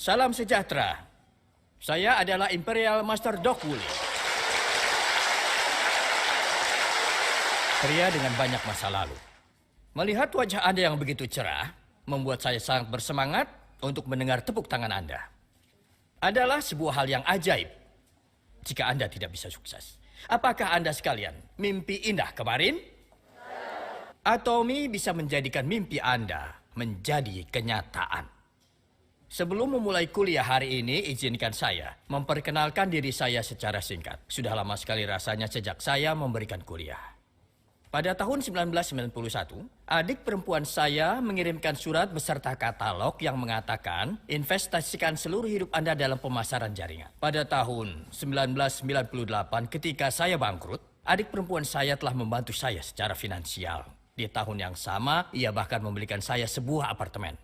Salam sejahtera. Saya adalah Imperial Master Doc Woolley. Pria dengan banyak masa lalu. Melihat wajah Anda yang begitu cerah, membuat saya sangat bersemangat untuk mendengar tepuk tangan Anda. Adalah sebuah hal yang ajaib jika Anda tidak bisa sukses. Apakah Anda sekalian mimpi indah kemarin? Atomy bisa menjadikan mimpi Anda menjadi kenyataan. Sebelum memulai kuliah hari ini, izinkan saya memperkenalkan diri saya secara singkat. Sudah lama sekali rasanya sejak saya memberikan kuliah. Pada tahun 1991, adik perempuan saya mengirimkan surat beserta katalog yang mengatakan investasikan seluruh hidup Anda dalam pemasaran jaringan. Pada tahun 1998 ketika saya bangkrut, adik perempuan saya telah membantu saya secara finansial. Di tahun yang sama, ia bahkan membelikan saya sebuah apartemen.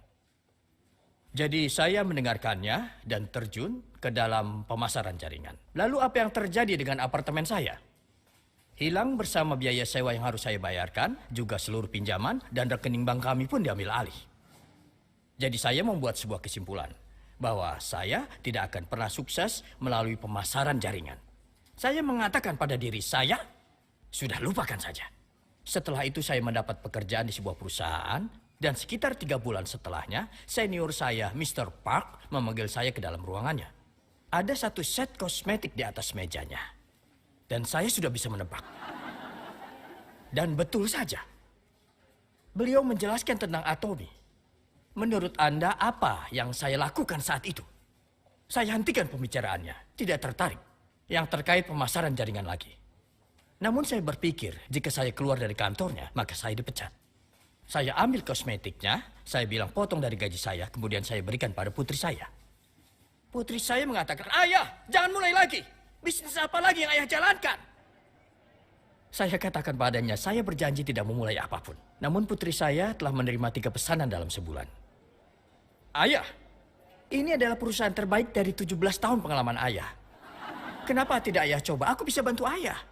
Jadi saya mendengarkannya dan terjun ke dalam pemasaran jaringan. Lalu apa yang terjadi dengan apartemen saya? Hilang bersama biaya sewa yang harus saya bayarkan, juga seluruh pinjaman dan rekening bank kami pun diambil alih. Jadi saya membuat sebuah kesimpulan bahwa saya tidak akan pernah sukses melalui pemasaran jaringan. Saya mengatakan pada diri saya, sudah lupakan saja. Setelah itu saya mendapat pekerjaan di sebuah perusahaan dan sekitar 3 bulan setelahnya, senior saya, Mr. Park, memanggil saya ke dalam ruangannya. Ada satu set kosmetik di atas mejanya. Dan saya sudah bisa menebak. Dan betul saja. Beliau menjelaskan tentang Atomy. Menurut Anda apa yang saya lakukan saat itu? Saya hentikan pembicaraannya. Tidak tertarik. Yang terkait pemasaran jaringan lagi. Namun saya berpikir jika saya keluar dari kantornya, maka saya dipecat. Saya ambil kosmetiknya, saya bilang potong dari gaji saya, kemudian saya berikan pada putri saya. Putri saya mengatakan, "Ayah, jangan mulai lagi. Bisnis apa lagi yang ayah jalankan?" Saya katakan padanya, saya berjanji tidak memulai apapun. Namun putri saya telah menerima 3 pesanan dalam sebulan. "Ayah, ini adalah perusahaan terbaik dari 17 tahun pengalaman ayah. Kenapa tidak ayah coba? Aku bisa bantu ayah."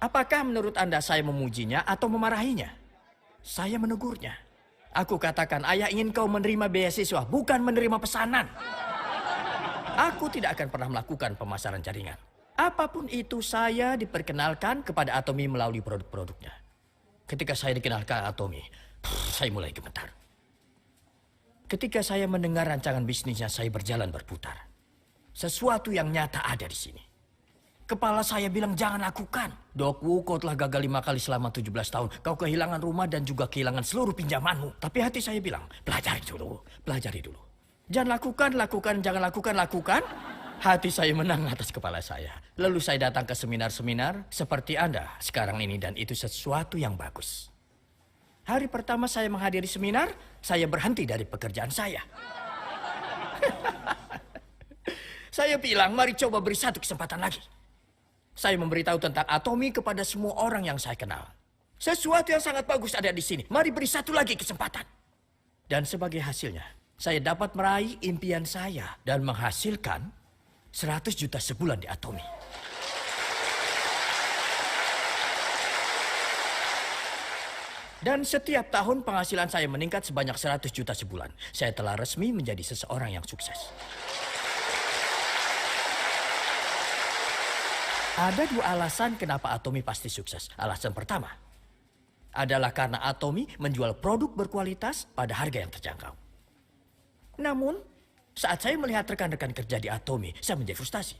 Apakah menurut Anda saya memujinya atau memarahinya? Saya menegurnya. Aku katakan, "Ayah ingin kau menerima beasiswa, bukan menerima pesanan." Aku tidak akan pernah melakukan pemasaran jaringan. Apapun itu saya diperkenalkan kepada Atomy melalui produk-produknya. Ketika saya dikenalkan Atomy, saya mulai gemetar. Ketika saya mendengar rancangan bisnisnya, saya berjalan berputar. Sesuatu yang nyata ada di sini. Kepala saya bilang jangan lakukan. "Doc Wu, kau telah gagal 5 kali selama 17 tahun. Kau kehilangan rumah dan juga kehilangan seluruh pinjamanmu." Tapi hati saya bilang, pelajari dulu, pelajari dulu. Jangan lakukan, jangan lakukan. Hati saya menang atas kepala saya. Lalu saya datang ke seminar-seminar seperti Anda sekarang ini dan itu sesuatu yang bagus. Hari pertama saya menghadiri seminar, saya berhenti dari pekerjaan saya. Saya bilang, mari coba beri satu kesempatan lagi. Saya memberitahu tentang Atomy kepada semua orang yang saya kenal. Sesuatu yang sangat bagus ada di sini. Mari beri satu lagi kesempatan. Dan sebagai hasilnya, saya dapat meraih impian saya dan menghasilkan 100 juta sebulan di Atomy. Dan setiap tahun penghasilan saya meningkat sebanyak 100 juta sebulan. Saya telah resmi menjadi seseorang yang sukses. Ada 2 alasan kenapa Atomy pasti sukses. Alasan pertama adalah karena Atomy menjual produk berkualitas pada harga yang terjangkau. Namun, saat saya melihat rekan-rekan kerja di Atomy, saya menjadi frustasi.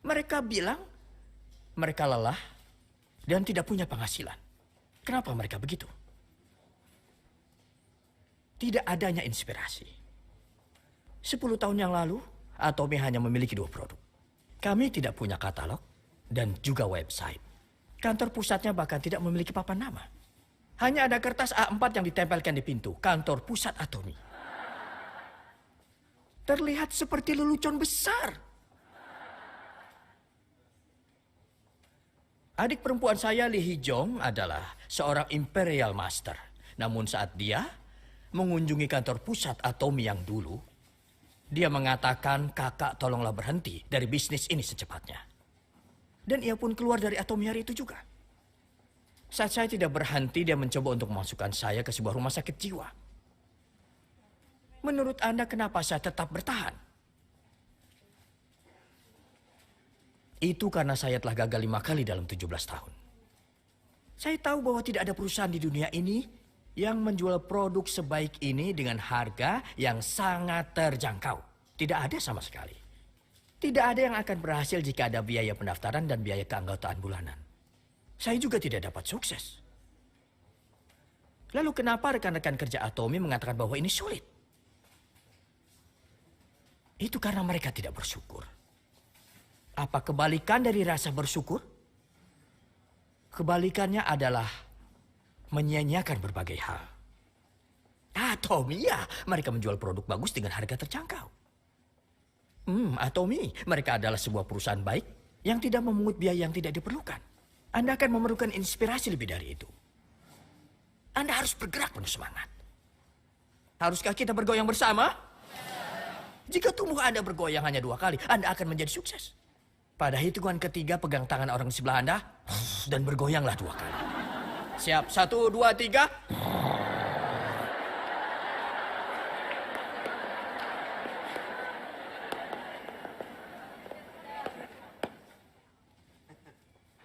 Mereka bilang mereka lelah dan tidak punya penghasilan. Kenapa mereka begitu? Tidak adanya inspirasi. 10 tahun yang lalu, Atomy hanya memiliki 2 produk. Kami tidak punya katalog dan juga website. Kantor pusatnya bahkan tidak memiliki papan nama. Hanya ada kertas A4 yang ditempelkan di pintu kantor pusat Atomy. Terlihat seperti lelucon besar. Adik perempuan saya, Lee Hee-jong, adalah seorang Imperial Master. Namun saat dia mengunjungi kantor pusat Atomy yang dulu, dia mengatakan, "Kakak, tolonglah berhenti dari bisnis ini secepatnya." Dan ia pun keluar dari Atomy hari itu juga. Saat saya tidak berhenti, dia mencoba untuk memasukkan saya ke sebuah rumah sakit jiwa. Menurut Anda kenapa saya tetap bertahan? Itu karena saya telah gagal 5 kali dalam 17 tahun. Saya tahu bahwa tidak ada perusahaan di dunia ini yang menjual produk sebaik ini dengan harga yang sangat terjangkau. Tidak ada sama sekali. Tidak ada yang akan berhasil jika ada biaya pendaftaran dan biaya keanggotaan bulanan. Saya juga tidak dapat sukses. Lalu kenapa rekan-rekan kerja Atomy mengatakan bahwa ini sulit? Itu karena mereka tidak bersyukur. Apa kebalikan dari rasa bersyukur? Kebalikannya adalah menyia-nyiakan berbagai hal. Atomy ya, mereka menjual produk bagus dengan harga terjangkau. Atomy, mereka adalah sebuah perusahaan baik yang tidak memungut biaya yang tidak diperlukan. Anda akan memerlukan inspirasi lebih dari itu. Anda harus bergerak penuh semangat. Haruskah kita bergoyang bersama? Jika tubuh Anda bergoyang hanya 2 kali, Anda akan menjadi sukses. Pada hitungan ketiga, pegang tangan orang di sebelah Anda dan bergoyanglah 2 kali. Siap, 1, 2, 3.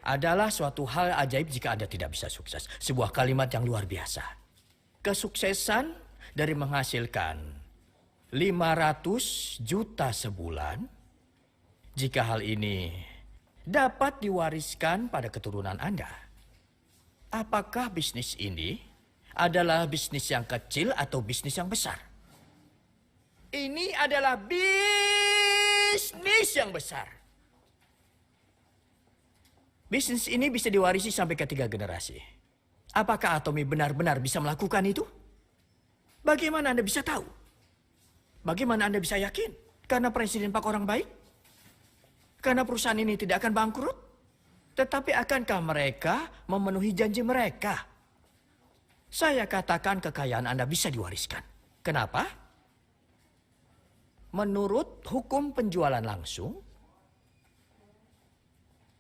Adalah suatu hal ajaib jika Anda tidak bisa sukses. Sebuah kalimat yang luar biasa. Kesuksesan dari menghasilkan 500 juta sebulan, jika hal ini dapat diwariskan pada keturunan Anda. Apakah bisnis ini adalah bisnis yang kecil atau bisnis yang besar? Ini adalah bisnis yang besar. Bisnis ini bisa diwarisi sampai ke 3 generasi. Apakah Atomy benar-benar bisa melakukan itu? Bagaimana Anda bisa tahu? Bagaimana Anda bisa yakin? Karena Presiden Pak orang baik? Karena perusahaan ini tidak akan bangkrut? Tetapi akankah mereka memenuhi janji mereka? Saya katakan kekayaan Anda bisa diwariskan. Kenapa? Menurut hukum penjualan langsung,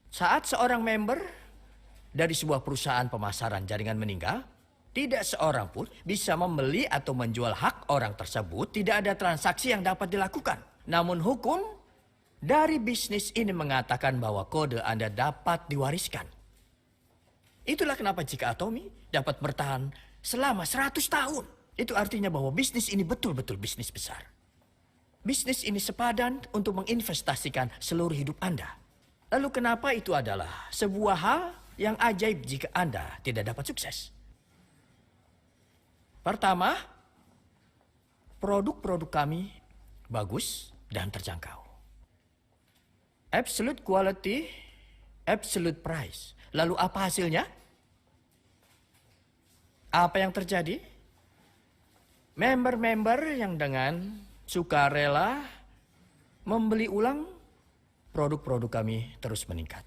saat seorang member dari sebuah perusahaan pemasaran jaringan meninggal, tidak seorang pun bisa membeli atau menjual hak orang tersebut. Tidak ada transaksi yang dapat dilakukan. Namun hukum dari bisnis ini mengatakan bahwa kode Anda dapat diwariskan. Itulah kenapa jika Atomy dapat bertahan selama 100 tahun. Itu artinya bahwa bisnis ini betul-betul bisnis besar. Bisnis ini sepadan untuk menginvestasikan seluruh hidup Anda. Lalu kenapa itu adalah sebuah hal yang ajaib jika Anda tidak dapat sukses? Pertama, produk-produk kami bagus dan terjangkau. Absolute quality, absolute price. Lalu apa hasilnya? Apa yang terjadi? Member-member yang dengan sukarela membeli ulang produk-produk kami terus meningkat.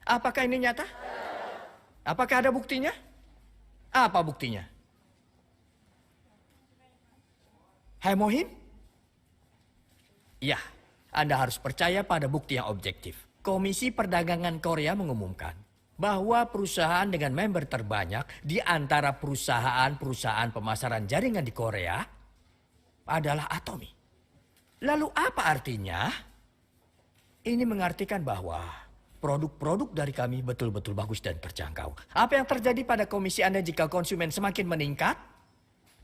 Apakah ini nyata? Apakah ada buktinya? Apa buktinya? Hai Mohim? Ya, Anda harus percaya pada bukti yang objektif. Komisi Perdagangan Korea mengumumkan bahwa perusahaan dengan member terbanyak di antara perusahaan-perusahaan pemasaran jaringan di Korea adalah Atomy. Lalu apa artinya? Ini mengartikan bahwa produk-produk dari kami betul-betul bagus dan terjangkau. Apa yang terjadi pada komisi Anda jika konsumen semakin meningkat?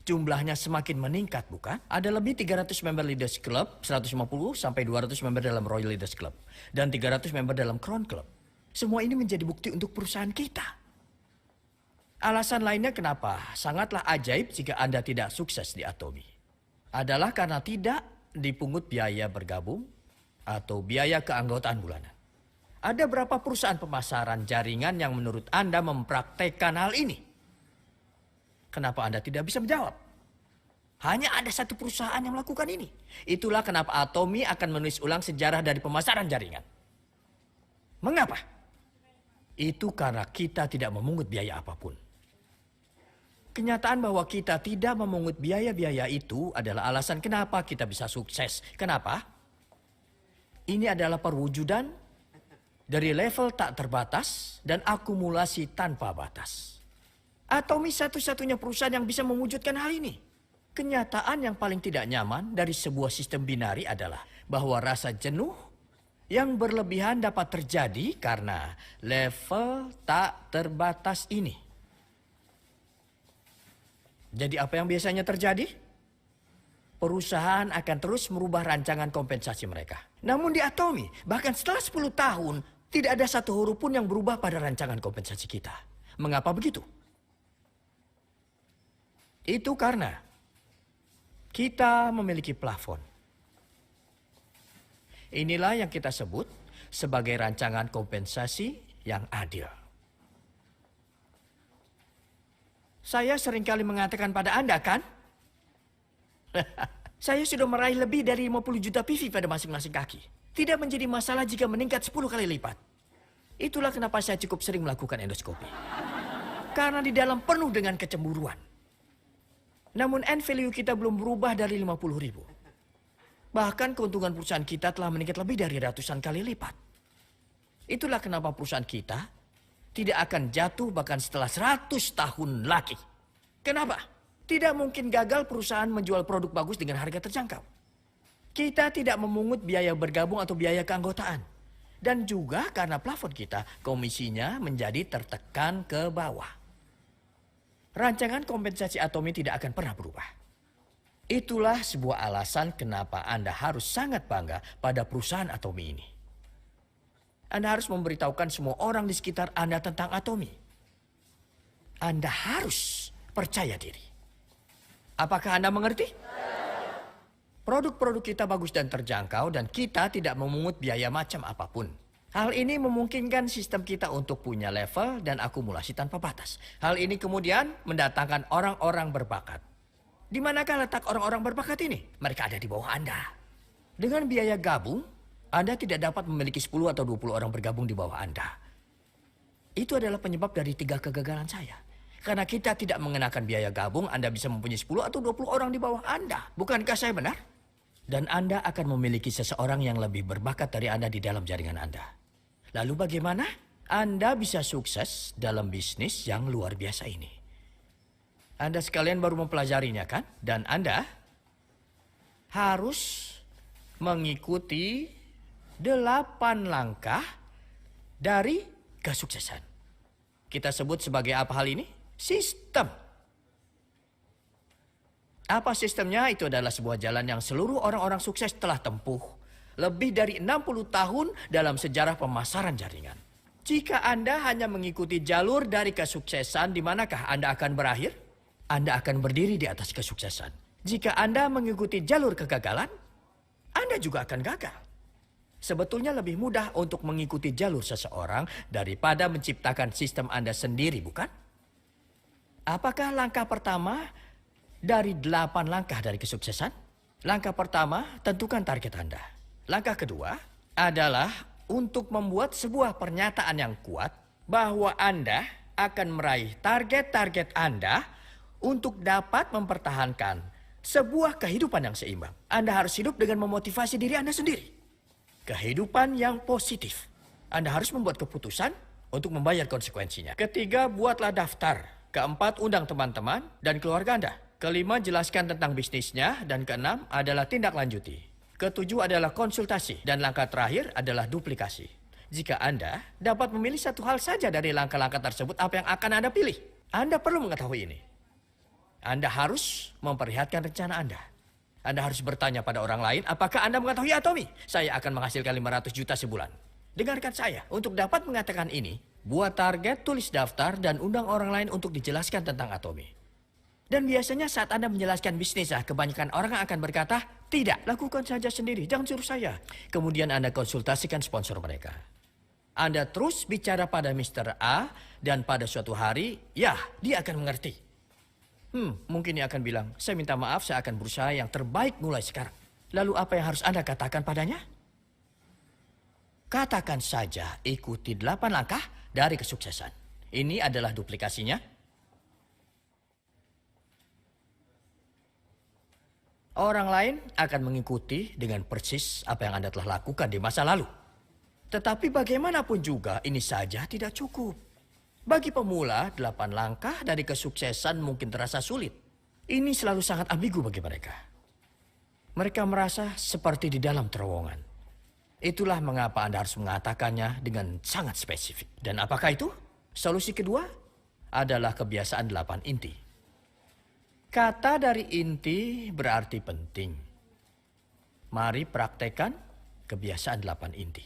Jumlahnya semakin meningkat, bukan? Ada lebih 300 member Leaders Club, 150 sampai 200 member dalam Royal Leaders Club, dan 300 member dalam Crown Club. Semua ini menjadi bukti untuk perusahaan kita. Alasan lainnya kenapa sangatlah ajaib jika Anda tidak sukses di Atomy adalah karena tidak dipungut biaya bergabung atau biaya keanggotaan bulanan. Ada berapa perusahaan pemasaran jaringan yang menurut Anda mempraktekkan hal ini? Kenapa Anda tidak bisa menjawab? Hanya ada satu perusahaan yang melakukan ini. Itulah kenapa Atomy akan menulis ulang sejarah dari pemasaran jaringan. Mengapa? Itu karena kita tidak memungut biaya apapun. Kenyataan bahwa kita tidak memungut biaya-biaya itu adalah alasan kenapa kita bisa sukses. Kenapa? Ini adalah perwujudan dari level tak terbatas dan akumulasi tanpa batas. Atomy satu-satunya perusahaan yang bisa mewujudkan hal ini. Kenyataan yang paling tidak nyaman dari sebuah sistem binari adalah bahwa rasa jenuh yang berlebihan dapat terjadi karena level tak terbatas ini. Jadi apa yang biasanya terjadi? Perusahaan akan terus merubah rancangan kompensasi mereka. Namun di Atomy, bahkan setelah 10 tahun, tidak ada satu huruf pun yang berubah pada rancangan kompensasi kita. Mengapa begitu? Itu karena kita memiliki plafon. Inilah yang kita sebut sebagai rancangan kompensasi yang adil. Saya seringkali mengatakan pada Anda, kan? Saya sudah meraih lebih dari 50 juta PV pada masing-masing kaki. Tidak menjadi masalah jika meningkat 10 kali lipat. Itulah kenapa saya cukup sering melakukan endoskopi. Karena di dalam penuh dengan kecemburuan. Namun end value kita belum berubah dari 50 ribu. Bahkan keuntungan perusahaan kita telah meningkat lebih dari ratusan kali lipat. Itulah kenapa perusahaan kita tidak akan jatuh bahkan setelah 100 tahun lagi. Kenapa? Tidak mungkin gagal perusahaan menjual produk bagus dengan harga terjangkau. Kita tidak memungut biaya bergabung atau biaya keanggotaan. Dan juga karena plafon kita, komisinya menjadi tertekan ke bawah. Rancangan kompensasi Atomy tidak akan pernah berubah. Itulah sebuah alasan kenapa Anda harus sangat bangga pada perusahaan Atomy ini. Anda harus memberitahukan semua orang di sekitar Anda tentang Atomy. Anda harus percaya diri. Apakah Anda mengerti? Produk-produk kita bagus dan terjangkau dan kita tidak memungut biaya macam apapun. Hal ini memungkinkan sistem kita untuk punya level dan akumulasi tanpa batas. Hal ini kemudian mendatangkan orang-orang berbakat. Di manakah letak orang-orang berbakat ini? Mereka ada di bawah Anda. Dengan biaya gabung, Anda tidak dapat memiliki 10 atau 20 orang bergabung di bawah Anda. Itu adalah penyebab dari 3 kegagalan saya. Karena kita tidak mengenakan biaya gabung, Anda bisa mempunyai 10 atau 20 orang di bawah Anda. Bukankah saya benar? Dan Anda akan memiliki seseorang yang lebih berbakat dari Anda di dalam jaringan Anda. Lalu bagaimana? Anda bisa sukses dalam bisnis yang luar biasa ini. Anda sekalian baru mempelajarinya, kan? Dan Anda harus mengikuti 8 langkah dari kesuksesan. Kita sebut sebagai apa hal ini? Sistem. Apa sistemnya? Itu adalah sebuah jalan yang seluruh orang-orang sukses telah tempuh. Lebih dari 60 tahun dalam sejarah pemasaran jaringan. Jika Anda hanya mengikuti jalur dari kesuksesan, di manakah Anda akan berakhir? Anda akan berdiri di atas kesuksesan. Jika Anda mengikuti jalur kegagalan, Anda juga akan gagal. Sebetulnya lebih mudah untuk mengikuti jalur seseorang daripada menciptakan sistem Anda sendiri, bukan? Apakah langkah pertama dari 8 langkah dari kesuksesan? Langkah pertama, tentukan target Anda. Langkah kedua adalah untuk membuat sebuah pernyataan yang kuat bahwa Anda akan meraih target-target Anda untuk dapat mempertahankan sebuah kehidupan yang seimbang. Anda harus hidup dengan memotivasi diri Anda sendiri. Kehidupan yang positif. Anda harus membuat keputusan untuk membayar konsekuensinya. Ketiga, buatlah daftar. Keempat, undang teman-teman dan keluarga Anda. Kelima, jelaskan tentang bisnisnya. Dan keenam adalah tindak lanjuti. Ketujuh adalah konsultasi. Dan langkah terakhir adalah duplikasi. Jika Anda dapat memilih satu hal saja dari langkah-langkah tersebut, apa yang akan Anda pilih? Anda perlu mengetahui ini. Anda harus memperlihatkan rencana Anda. Anda harus bertanya pada orang lain, apakah Anda mengetahui Atomy? Saya akan menghasilkan 500 juta sebulan. Dengarkan saya, untuk dapat mengatakan ini, buat target, tulis daftar, dan undang orang lain untuk dijelaskan tentang Atomy. Dan biasanya saat Anda menjelaskan bisnis, kebanyakan orang akan berkata, tidak, lakukan saja sendiri, jangan suruh saya. Kemudian Anda konsultasikan sponsor mereka. Anda terus bicara pada Mr. A, dan pada suatu hari, ya, dia akan mengerti. Mungkin dia akan bilang, saya minta maaf, saya akan berusaha yang terbaik mulai sekarang. Lalu apa yang harus Anda katakan padanya? Katakan saja, ikuti 8 langkah dari kesuksesan. Ini adalah duplikasinya. Orang lain akan mengikuti dengan persis apa yang Anda telah lakukan di masa lalu. Tetapi bagaimanapun juga, ini saja tidak cukup. Bagi pemula, 8 langkah dari kesuksesan mungkin terasa sulit. Ini selalu sangat ambigu bagi mereka. Mereka merasa seperti di dalam terowongan. Itulah mengapa Anda harus mengatakannya dengan sangat spesifik. Dan apakah itu? Solusi kedua adalah kebiasaan 8 inti. Kata dari inti berarti penting. Mari praktekkan kebiasaan 8 inti.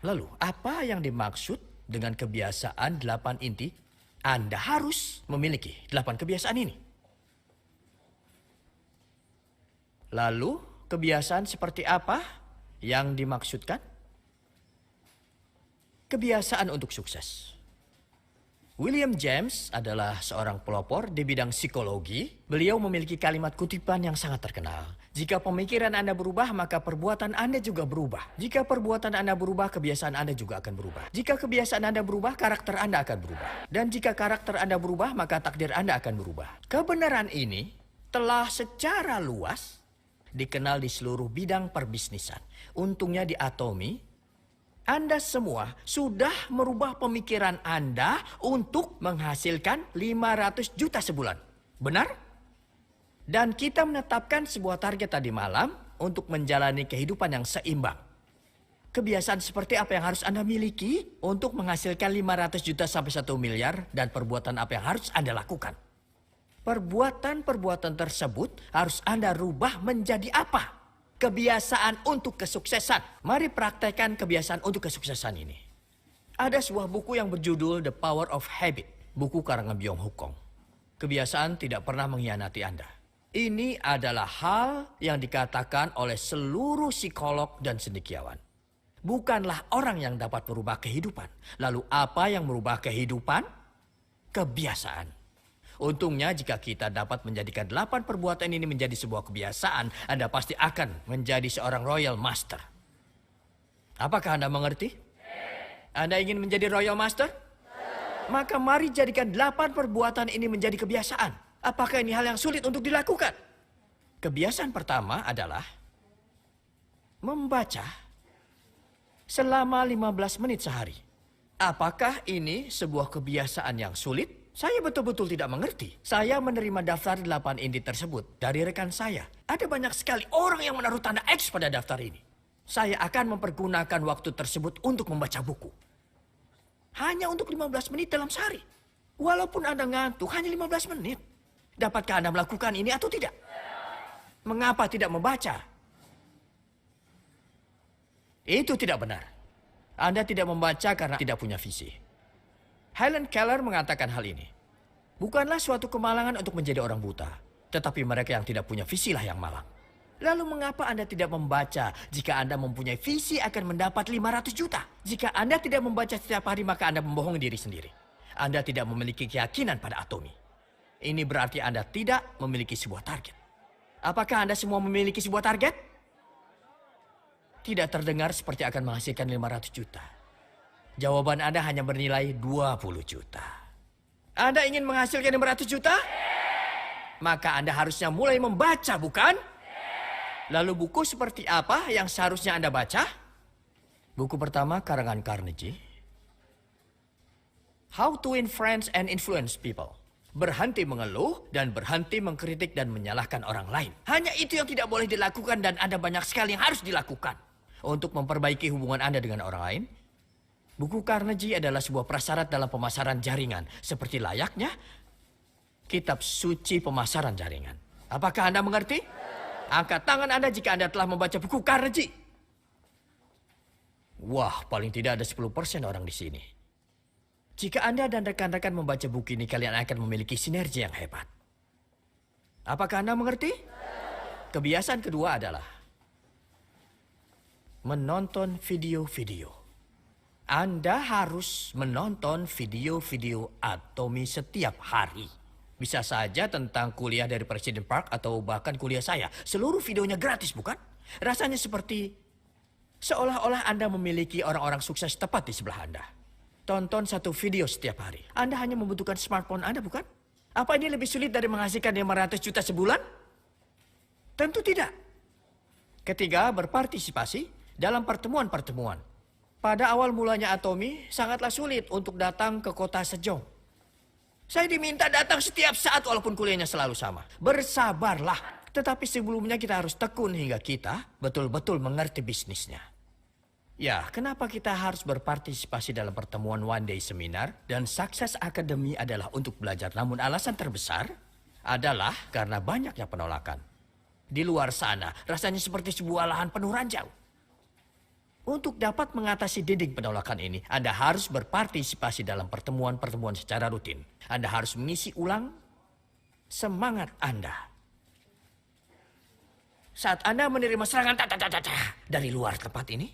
Lalu, apa yang dimaksud dengan kebiasaan 8 inti? Anda harus memiliki 8 kebiasaan ini. Lalu, kebiasaan seperti apa yang dimaksudkan? Kebiasaan untuk sukses. William James adalah seorang pelopor di bidang psikologi. Beliau memiliki kalimat kutipan yang sangat terkenal. Jika pemikiran Anda berubah, maka perbuatan Anda juga berubah. Jika perbuatan Anda berubah, kebiasaan Anda juga akan berubah. Jika kebiasaan Anda berubah, karakter Anda akan berubah. Dan jika karakter Anda berubah, maka takdir Anda akan berubah. Kebenaran ini telah secara luas dikenal di seluruh bidang perbisnisan. Untungnya di Atomy, Anda semua sudah merubah pemikiran Anda untuk menghasilkan 500 juta sebulan. Benar? Dan kita menetapkan sebuah target tadi malam untuk menjalani kehidupan yang seimbang. Kebiasaan seperti apa yang harus Anda miliki untuk menghasilkan 500 juta sampai 1 miliar dan perbuatan apa yang harus Anda lakukan? Perbuatan-perbuatan tersebut harus Anda rubah menjadi apa? Kebiasaan untuk kesuksesan. Mari praktekkan kebiasaan untuk kesuksesan ini. Ada sebuah buku yang berjudul The Power of Habit. Buku karangan Byung-Hun Kong. Kebiasaan tidak pernah mengkhianati Anda. Ini adalah hal yang dikatakan oleh seluruh psikolog dan cendekiawan. Bukanlah orang yang dapat merubah kehidupan. Lalu apa yang merubah kehidupan? Kebiasaan. Untungnya jika kita dapat menjadikan 8 perbuatan ini menjadi sebuah kebiasaan, Anda pasti akan menjadi seorang Royal Master. Apakah Anda mengerti? Anda ingin menjadi Royal Master? Maka mari jadikan 8 perbuatan ini menjadi kebiasaan. Apakah ini hal yang sulit untuk dilakukan? Kebiasaan pertama adalah membaca selama 15 menit sehari. Apakah ini sebuah kebiasaan yang sulit? Saya betul-betul tidak mengerti. Saya menerima daftar 8 inti tersebut dari rekan saya. Ada banyak sekali orang yang menaruh tanda X pada daftar ini. Saya akan mempergunakan waktu tersebut untuk membaca buku. Hanya untuk 15 menit dalam sehari. Walaupun Anda ngantuk, hanya 15 menit. Dapatkah Anda melakukan ini atau tidak? Mengapa tidak membaca? Itu tidak benar. Anda tidak membaca karena tidak punya visi. Helen Keller mengatakan hal ini. Bukanlah suatu kemalangan untuk menjadi orang buta, tetapi mereka yang tidak punya visi lah yang malang. Lalu mengapa Anda tidak membaca? Jika Anda mempunyai visi akan mendapat 500 juta. Jika Anda tidak membaca setiap hari, maka Anda membohongi diri sendiri. Anda tidak memiliki keyakinan pada Atomy. Ini berarti Anda tidak memiliki sebuah target. Apakah Anda semua memiliki sebuah target? Tidak terdengar seperti akan menghasilkan 500 juta. Jawaban Anda hanya bernilai 20 juta. Anda ingin menghasilkan 500 juta? Maka Anda harusnya mulai membaca, bukan? Lalu buku seperti apa yang seharusnya Anda baca? Buku pertama karangan Carnegie. How to Win Friends and Influence People. Berhenti mengeluh dan berhenti mengkritik dan menyalahkan orang lain. Hanya itu yang tidak boleh dilakukan dan ada banyak sekali yang harus dilakukan. Untuk memperbaiki hubungan Anda dengan orang lain, buku Carnegie adalah sebuah prasyarat dalam pemasaran jaringan. Seperti layaknya kitab suci pemasaran jaringan. Apakah Anda mengerti? Angkat tangan Anda jika Anda telah membaca buku Carnegie. Wah, paling tidak ada 10% orang di sini. Jika Anda dan rekan-rekan membaca buku ini, kalian akan memiliki sinergi yang hebat. Apakah Anda mengerti? Kebiasaan kedua adalah menonton video-video. Anda harus menonton video-video Atomy setiap hari. Bisa saja tentang kuliah dari Presiden Park atau bahkan kuliah saya. Seluruh videonya gratis, bukan? Rasanya seperti seolah-olah Anda memiliki orang-orang sukses tepat di sebelah Anda. Tonton satu video setiap hari. Anda hanya membutuhkan smartphone Anda, bukan? Apa ini lebih sulit dari menghasilkan 500 juta sebulan? Tentu tidak. Ketiga, berpartisipasi dalam pertemuan-pertemuan. Pada awal mulanya Atomy, sangatlah sulit untuk datang ke kota Sejong. Saya diminta datang setiap saat walaupun kuliahnya selalu sama. Bersabarlah. Tetapi sebelumnya kita harus tekun hingga kita betul-betul mengerti bisnisnya. Ya, kenapa kita harus berpartisipasi dalam pertemuan One Day Seminar dan Sukses Academy adalah untuk belajar. Namun alasan terbesar adalah karena banyaknya penolakan. Di luar sana, rasanya seperti sebuah lahan penuh ranjau. Untuk dapat mengatasi dinding penolakan ini, Anda harus berpartisipasi dalam pertemuan-pertemuan secara rutin. Anda harus mengisi ulang semangat Anda. Saat Anda menerima serangan dari luar tempat ini,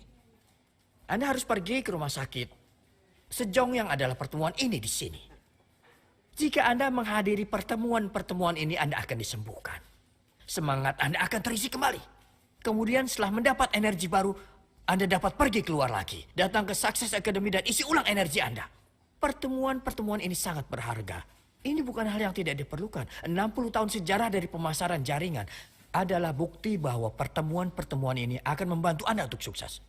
Anda harus pergi ke rumah sakit. Sejong yang adalah pertemuan ini di sini. Jika Anda menghadiri pertemuan-pertemuan ini, Anda akan disembuhkan. Semangat Anda akan terisi kembali. Kemudian setelah mendapat energi baru, Anda dapat pergi keluar lagi. Datang ke Success Academy dan isi ulang energi Anda. Pertemuan-pertemuan ini sangat berharga. Ini bukan hal yang tidak diperlukan. 60 tahun sejarah dari pemasaran jaringan adalah bukti bahwa pertemuan-pertemuan ini akan membantu Anda untuk sukses.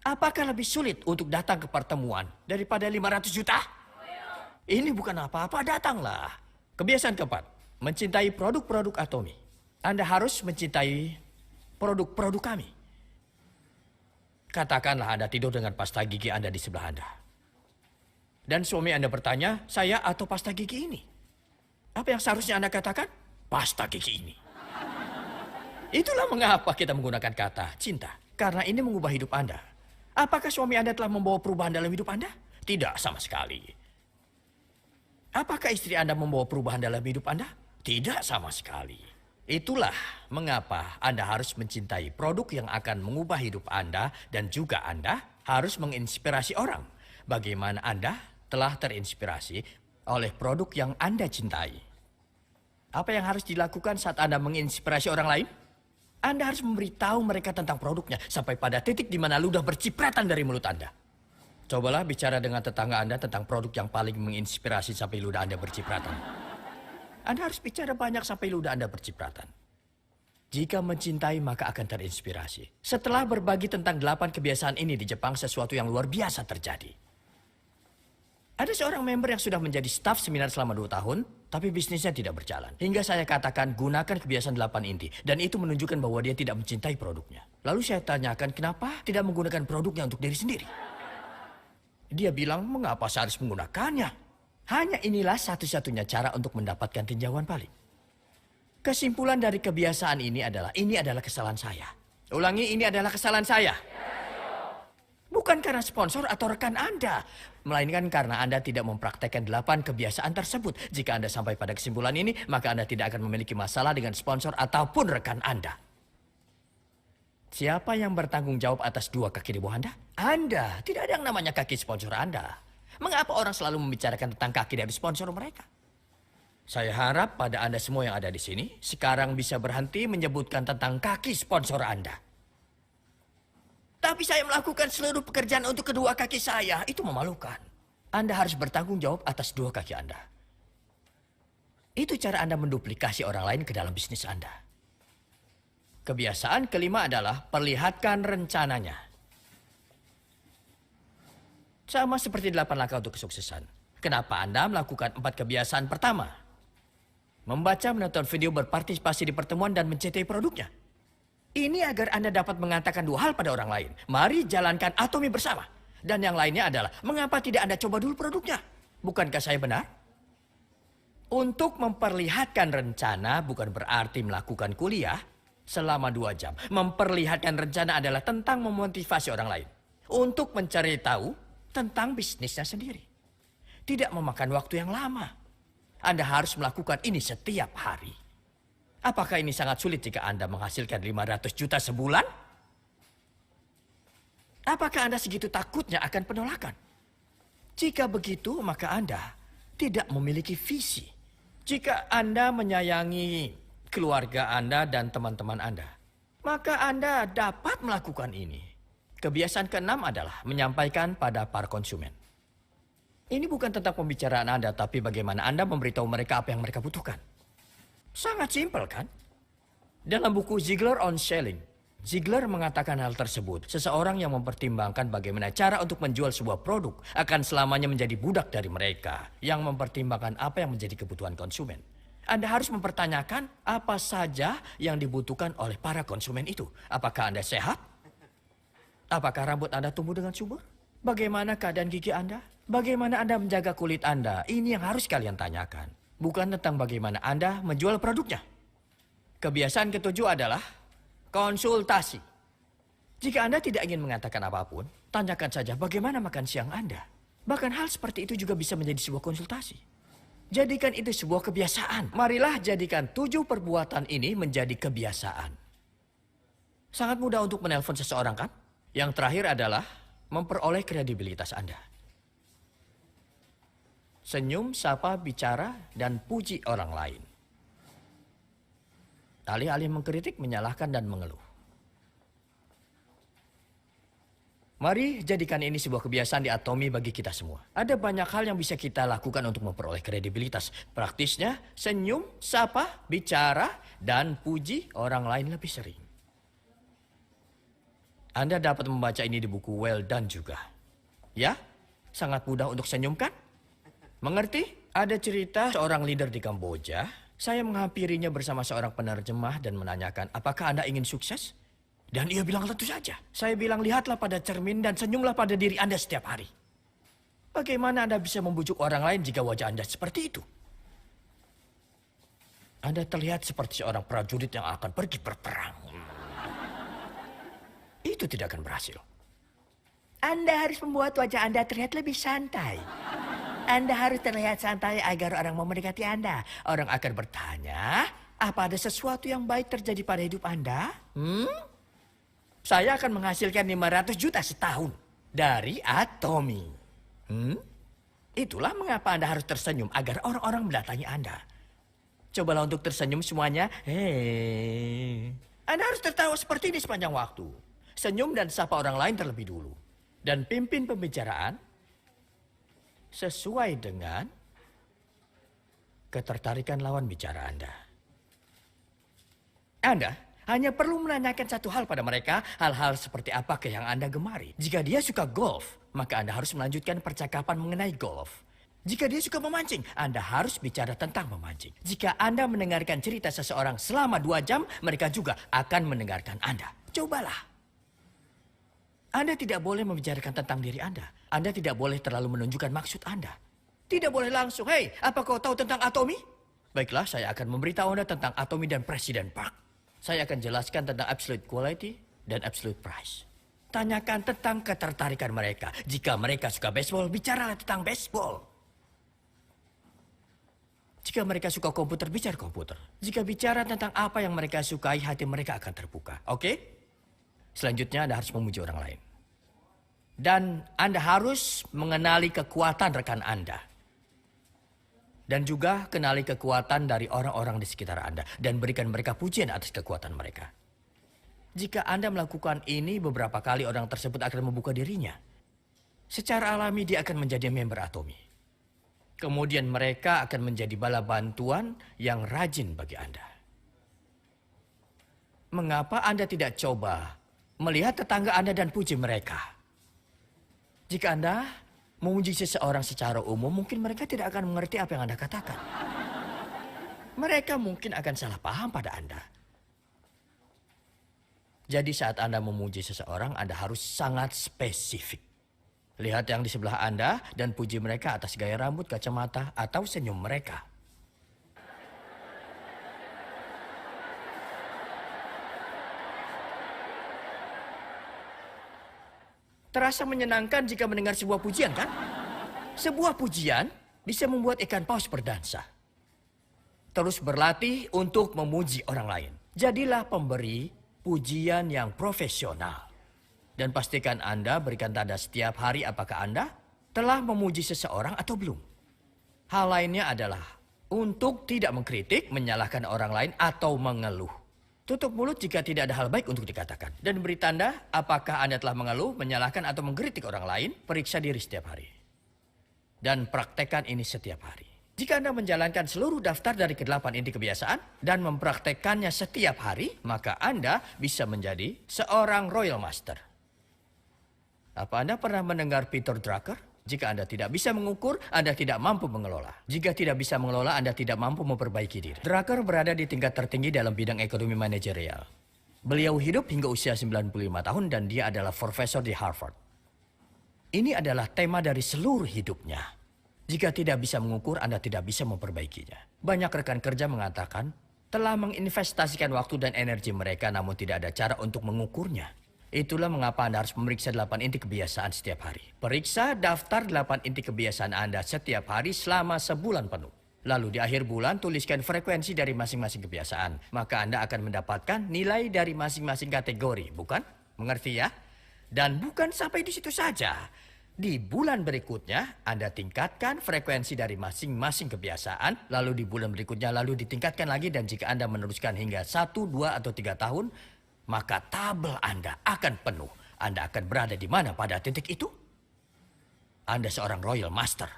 Apakah lebih sulit untuk datang ke pertemuan daripada 500 juta? Ini bukan apa-apa, datanglah. Kebiasaan keempat, mencintai produk-produk Atomy. Anda harus mencintai produk-produk kami. Katakanlah Anda tidur dengan pasta gigi Anda di sebelah Anda. Dan suami Anda bertanya, saya atau pasta gigi ini? Apa yang seharusnya Anda katakan? Pasta gigi ini. Itulah mengapa kita menggunakan kata cinta. Karena ini mengubah hidup Anda. Apakah suami Anda telah membawa perubahan dalam hidup Anda? Tidak sama sekali. Apakah istri Anda membawa perubahan dalam hidup Anda? Tidak sama sekali. Itulah mengapa Anda harus mencintai produk yang akan mengubah hidup Anda dan juga Anda harus menginspirasi orang. Bagaimana Anda telah terinspirasi oleh produk yang Anda cintai. Apa yang harus dilakukan saat Anda menginspirasi orang lain? Anda harus memberitahu mereka tentang produknya sampai pada titik di mana ludah bercipratan dari mulut Anda. Cobalah bicara dengan tetangga Anda tentang produk yang paling menginspirasi sampai ludah Anda bercipratan. Anda harus bicara banyak sampai ludah Anda bercipratan. Jika mencintai maka akan terinspirasi. Setelah berbagi tentang 8 kebiasaan ini di Jepang, sesuatu yang luar biasa terjadi. Ada seorang member yang sudah menjadi staf seminar selama 2 tahun, tapi bisnisnya tidak berjalan. Hingga saya katakan gunakan kebiasaan 8 inti. Dan itu menunjukkan bahwa dia tidak mencintai produknya. Lalu saya tanyakan kenapa tidak menggunakan produknya untuk diri sendiri. Dia bilang mengapa saya harus menggunakannya. Hanya inilah satu-satunya cara untuk mendapatkan tinjauan balik. Kesimpulan dari kebiasaan ini adalah kesalahan saya. Ulangi, ini adalah kesalahan saya. Bukan karena sponsor atau rekan Anda. Melainkan karena Anda tidak mempraktekkan 8 kebiasaan tersebut. Jika Anda sampai pada kesimpulan ini, maka Anda tidak akan memiliki masalah dengan sponsor ataupun rekan Anda. Siapa yang bertanggung jawab atas 2 kaki di bawah Anda? Anda. Tidak ada yang namanya kaki sponsor Anda. Mengapa orang selalu membicarakan tentang kaki dari sponsor mereka? Saya harap pada Anda semua yang ada di sini sekarang bisa berhenti menyebutkan tentang kaki sponsor Anda. Tapi saya melakukan seluruh pekerjaan untuk kedua kaki saya. Itu memalukan. Anda harus bertanggung jawab atas 2 kaki Anda. Itu cara Anda menduplikasi orang lain ke dalam bisnis Anda. Kebiasaan kelima adalah perlihatkan rencananya. Sama seperti 8 langkah untuk kesuksesan. Kenapa Anda melakukan 4 kebiasaan pertama? Membaca, menonton video, berpartisipasi di pertemuan, dan mencintai produknya. Ini agar Anda dapat mengatakan 2 hal pada orang lain. Mari jalankan Atomy bersama. Dan yang lainnya adalah, mengapa tidak Anda coba dulu produknya? Bukankah saya benar? Untuk memperlihatkan rencana bukan berarti melakukan kuliah selama 2 jam. Memperlihatkan rencana adalah tentang memotivasi orang lain. Untuk mencari tahu tentang bisnisnya sendiri. Tidak memakan waktu yang lama. Anda harus melakukan ini setiap hari. Apakah ini sangat sulit jika Anda menghasilkan 500 juta sebulan? Apakah Anda segitu takutnya akan penolakan? Jika begitu, maka Anda tidak memiliki visi. Jika Anda menyayangi keluarga Anda dan teman-teman Anda, maka Anda dapat melakukan ini. Kebiasaan keenam adalah menyampaikan pada para konsumen. Ini bukan tentang pembicaraan Anda, tapi bagaimana Anda memberitahu mereka apa yang mereka butuhkan. Sangat simpel kan? Dalam buku Ziegler on Selling, Ziegler mengatakan hal tersebut. Seseorang yang mempertimbangkan bagaimana cara untuk menjual sebuah produk akan selamanya menjadi budak dari mereka yang mempertimbangkan apa yang menjadi kebutuhan konsumen. Anda harus mempertanyakan apa saja yang dibutuhkan oleh para konsumen itu. Apakah Anda sehat? Apakah rambut Anda tumbuh dengan subur? Bagaimana keadaan gigi Anda? Bagaimana Anda menjaga kulit Anda? Ini yang harus kalian tanyakan. Bukan tentang bagaimana Anda menjual produknya. Kebiasaan ketujuh adalah konsultasi. Jika Anda tidak ingin mengatakan apapun, tanyakan saja bagaimana makan siang Anda. Bahkan hal seperti itu juga bisa menjadi sebuah konsultasi. Jadikan itu sebuah kebiasaan. Marilah jadikan 7 perbuatan ini menjadi kebiasaan. Sangat mudah untuk menelpon seseorang, kan? Yang terakhir adalah memperoleh kredibilitas Anda. Senyum, sapa, bicara, dan puji orang lain. Alih-alih mengkritik, menyalahkan, dan mengeluh. Mari jadikan ini sebuah kebiasaan di Atomi bagi kita semua. Ada banyak hal yang bisa kita lakukan untuk memperoleh kredibilitas. Praktisnya, senyum, sapa, bicara, dan puji orang lain lebih sering. Anda dapat membaca ini di buku Well Done juga. Ya, sangat mudah untuk senyum, kan? Mengerti? Ada cerita seorang leader di Kamboja. Saya menghampirinya bersama seorang penerjemah dan menanyakan, apakah Anda ingin sukses? Dan ia bilang tentu saja. Saya bilang, lihatlah pada cermin dan senyumlah pada diri Anda setiap hari. Bagaimana Anda bisa membujuk orang lain jika wajah Anda seperti itu? Anda terlihat seperti seorang prajurit yang akan pergi berperang. Itu tidak akan berhasil. Anda harus membuat wajah Anda terlihat lebih santai. Anda harus terlihat santai agar orang mau mendekati Anda. Orang akan bertanya, apa ada sesuatu yang baik terjadi pada hidup Anda? Saya akan menghasilkan 500 juta setahun dari Atomi. Itulah mengapa Anda harus tersenyum agar orang-orang mendatangi Anda. Cobalah untuk tersenyum semuanya. Anda harus tertawa seperti ini sepanjang waktu. Senyum dan sapa orang lain terlebih dulu. Dan pimpin pembicaraan sesuai dengan ketertarikan lawan bicara Anda. Anda hanya perlu menanyakan satu hal pada mereka, hal-hal seperti apakah yang Anda gemari. Jika dia suka golf, maka Anda harus melanjutkan percakapan mengenai golf. Jika dia suka memancing, Anda harus bicara tentang memancing. Jika Anda mendengarkan cerita seseorang selama 2 jam, mereka juga akan mendengarkan Anda. Cobalah. Anda tidak boleh membicarakan tentang diri Anda. Anda tidak boleh terlalu menunjukkan maksud Anda. Tidak boleh langsung, hei, apa kau tahu tentang Atomi? Baiklah, saya akan memberitahu Anda tentang Atomi dan Presiden Park. Saya akan jelaskan tentang absolute quality dan absolute price. Tanyakan tentang ketertarikan mereka. Jika mereka suka baseball, bicaralah tentang baseball. Jika mereka suka komputer, bicara komputer. Jika bicara tentang apa yang mereka sukai, hati mereka akan terbuka. Oke? Selanjutnya Anda harus memuji orang lain. Dan Anda harus mengenali kekuatan rekan Anda. Dan juga kenali kekuatan dari orang-orang di sekitar Anda. Dan berikan mereka pujian atas kekuatan mereka. Jika Anda melakukan ini, beberapa kali orang tersebut akan membuka dirinya. Secara alami dia akan menjadi member Atomi. Kemudian mereka akan menjadi bala bantuan yang rajin bagi Anda. Mengapa Anda tidak coba melihat tetangga Anda dan puji mereka? Jika Anda memuji seseorang secara umum, mungkin mereka tidak akan mengerti apa yang Anda katakan. Mereka mungkin akan salah paham pada Anda. Jadi saat Anda memuji seseorang, Anda harus sangat spesifik. Lihat yang di sebelah Anda dan puji mereka atas gaya rambut, kacamata, atau senyum mereka. Terasa menyenangkan jika mendengar sebuah pujian, kan? Sebuah pujian bisa membuat ikan paus berdansa. Terus berlatih untuk memuji orang lain. Jadilah pemberi pujian yang profesional. Dan pastikan Anda berikan tanda setiap hari apakah Anda telah memuji seseorang atau belum. Hal lainnya adalah untuk tidak mengkritik, menyalahkan orang lain, atau mengeluh. Tutup mulut jika tidak ada hal baik untuk dikatakan. Dan beri tanda apakah Anda telah mengeluh, menyalahkan, atau mengkritik orang lain. Periksa diri setiap hari. Dan praktekkan ini setiap hari. Jika Anda menjalankan seluruh daftar dari ke-8 inti kebiasaan dan mempraktekkannya setiap hari, maka Anda bisa menjadi seorang Royal Master. Apa Anda pernah mendengar Peter Drucker? Jika Anda tidak bisa mengukur, Anda tidak mampu mengelola. Jika tidak bisa mengelola, Anda tidak mampu memperbaiki diri. Drucker berada di tingkat tertinggi dalam bidang ekonomi manajerial. Beliau hidup hingga usia 95 tahun dan dia adalah profesor di Harvard. Ini adalah tema dari seluruh hidupnya. Jika tidak bisa mengukur, Anda tidak bisa memperbaikinya. Banyak rekan kerja mengatakan telah menginvestasikan waktu dan energi mereka namun tidak ada cara untuk mengukurnya. Itulah mengapa Anda harus memeriksa 8 inti kebiasaan setiap hari. Periksa daftar 8 inti kebiasaan Anda setiap hari selama sebulan penuh. Lalu di akhir bulan tuliskan frekuensi dari masing-masing kebiasaan. Maka Anda akan mendapatkan nilai dari masing-masing kategori, bukan? Mengerti ya? Dan bukan sampai di situ saja. Di bulan berikutnya, Anda tingkatkan frekuensi dari masing-masing kebiasaan, lalu di bulan berikutnya, lalu ditingkatkan lagi, dan jika Anda meneruskan hingga 1, 2, atau 3 tahun, maka tabel Anda akan penuh. Anda akan berada di mana pada titik itu? Anda seorang Royal Master.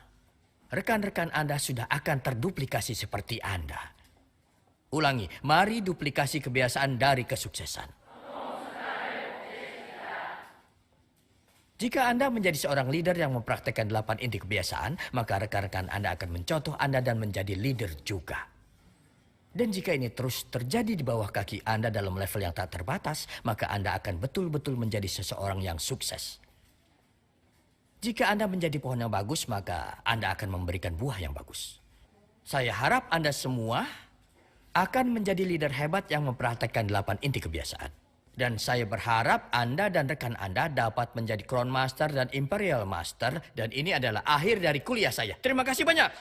Rekan-rekan Anda sudah akan terduplikasi seperti Anda. Ulangi, mari duplikasi kebiasaan dari kesuksesan. Jika Anda menjadi seorang leader yang mempraktekkan 8 inti kebiasaan, maka rekan-rekan Anda akan mencontoh Anda dan menjadi leader juga. Dan jika ini terus terjadi di bawah kaki Anda dalam level yang tak terbatas, maka Anda akan betul-betul menjadi seseorang yang sukses. Jika Anda menjadi pohon yang bagus, maka Anda akan memberikan buah yang bagus. Saya harap Anda semua akan menjadi leader hebat yang mempraktekkan 8 inti kebiasaan. Dan saya berharap Anda dan rekan Anda dapat menjadi Crown Master dan Imperial Master. Dan ini adalah akhir dari kuliah saya. Terima kasih banyak.